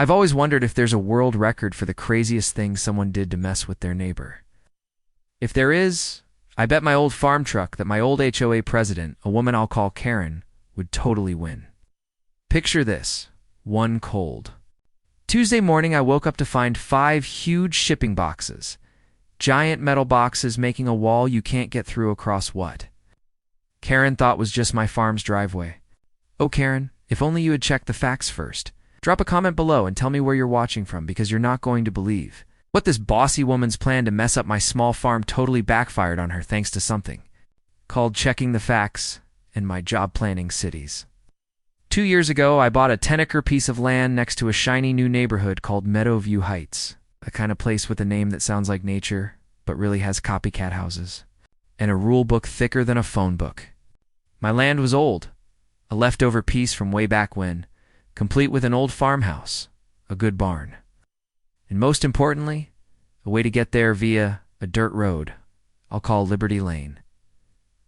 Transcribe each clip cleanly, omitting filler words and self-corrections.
I've always wondered if there's a world record for the craziest thing someone did to mess with their neighbor. If there is, I bet my old farm truck that my old HOA president, a woman I'll call Karen, would totally win. Picture this, one cold Tuesday morning. I woke up to find 5 huge shipping boxes. Giant metal boxes making a wall you can't get through across what Karen thought was just my farm's driveway. Oh, Karen, if only you had checked the facts first. Drop a comment below and tell me where you're watching from, because you're not going to believe what this bossy woman's plan to mess up my small farm totally backfired on her thanks to something called checking the facts and my job planning cities. 2 years ago, I bought a 10-acre piece of land next to a shiny new neighborhood called Meadowview Heights, a kind of place with a name that sounds like nature, but really has copycat houses, and a rule book thicker than a phone book. My land was old, a leftover piece from way back when, complete with an old farmhouse, a good barn, and most importantly, a way to get there via a dirt road I'll call Liberty Lane.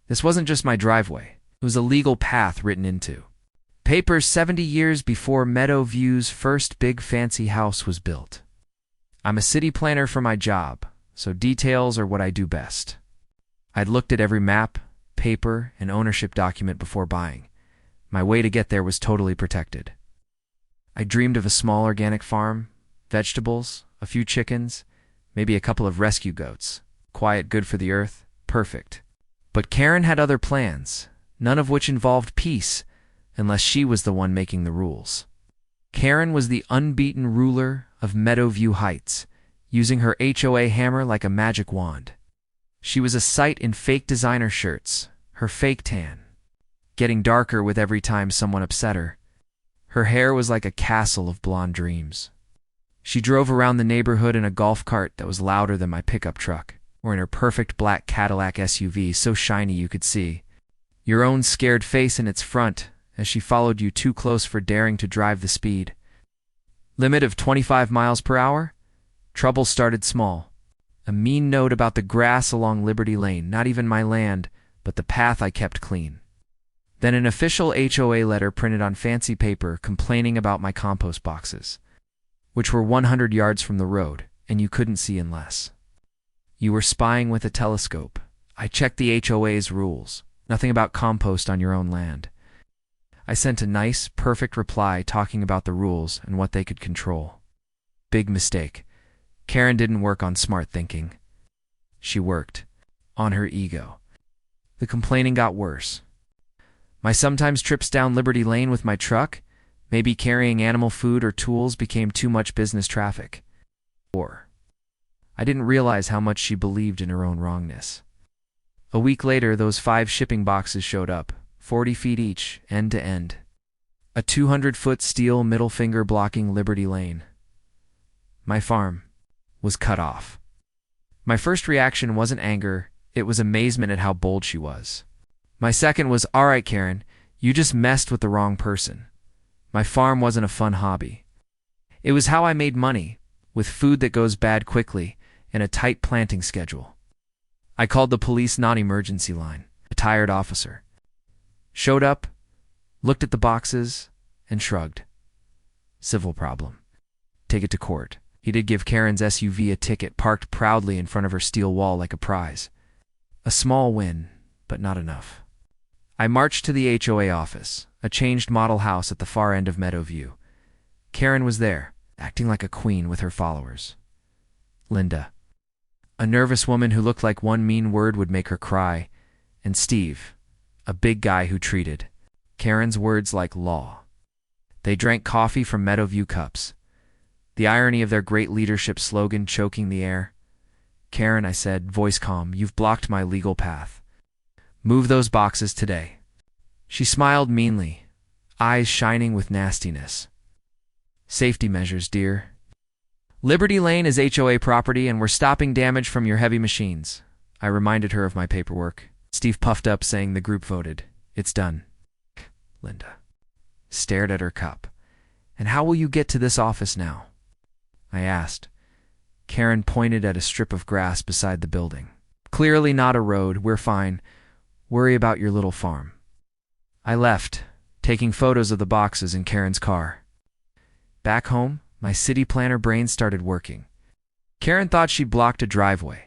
This wasn't just my driveway, it was a legal path written into papers 70 years before Meadowview's first big fancy house was built. I'm a city planner for my job, so details are what I do best. I'd looked at every map, paper, and ownership document before buying. My way to get there was totally protected. I dreamed of a small organic farm, vegetables, a few chickens, maybe a couple of rescue goats. Quiet, good for the earth, perfect. But Karen had other plans, none of which involved peace, unless she was the one making the rules. Karen was the unbeaten ruler of Meadowview Heights, using her HOA hammer like a magic wand. She was a sight in fake designer shirts, her fake tan getting darker with every time someone upset her. Her hair was like a castle of blonde dreams. She drove around the neighborhood in a golf cart that was louder than my pickup truck, or in her perfect black Cadillac SUV so shiny you could see your own scared face in its front as she followed you too close for daring to drive the speed limit of 25 miles per hour. Trouble started small. A mean note about the grass along Liberty Lane, not even my land, but the path I kept clean. Then an official HOA letter printed on fancy paper complaining about my compost boxes, which were 100 yards from the road, and you couldn't see unless you were spying with a telescope. I checked the HOA's rules. Nothing about compost on your own land. I sent a nice, perfect reply talking about the rules and what they could control. Big mistake. Karen didn't work on smart thinking. She worked on her ego. The complaining got worse. My sometimes trips down Liberty Lane with my truck, maybe carrying animal food or tools, became too much business traffic. Or I didn't realize how much she believed in her own wrongness. A week later, those 5 shipping boxes showed up, 40 feet each, end to end. A 200-foot steel middle finger blocking Liberty Lane. My farm was cut off. My first reaction wasn't anger, it was amazement at how bold she was. My second was, all right, Karen, you just messed with the wrong person. My farm wasn't a fun hobby. It was how I made money, with food that goes bad quickly and a tight planting schedule. I called the police non-emergency line. A tired officer showed up, looked at the boxes, and shrugged. Civil problem. Take it to court. He did give Karen's SUV a ticket, parked proudly in front of her steel wall like a prize. A small win, but not enough. I marched to the HOA office, a changed model house at the far end of Meadowview. Karen was there, acting like a queen with her followers. Linda, a nervous woman who looked like one mean word would make her cry, and Steve, a big guy who treated Karen's words like law. They drank coffee from Meadowview cups. The irony of their great leadership slogan choking the air. Karen, I said, voice calm, you've blocked my legal path. Move those boxes today. She smiled meanly, eyes shining with nastiness. Safety measures, dear. Liberty Lane is HOA property and we're stopping damage from your heavy machines. I reminded her of my paperwork. Steve puffed up, saying the group voted. It's done. Linda stared at her cup. And how will you get to this office now? I asked. Karen pointed at a strip of grass beside the building. Clearly not a road, we're fine. Worry about your little farm. I left, taking photos of the boxes in Karen's car. Back home, My city planner brain started working. Karen thought she'd blocked a driveway.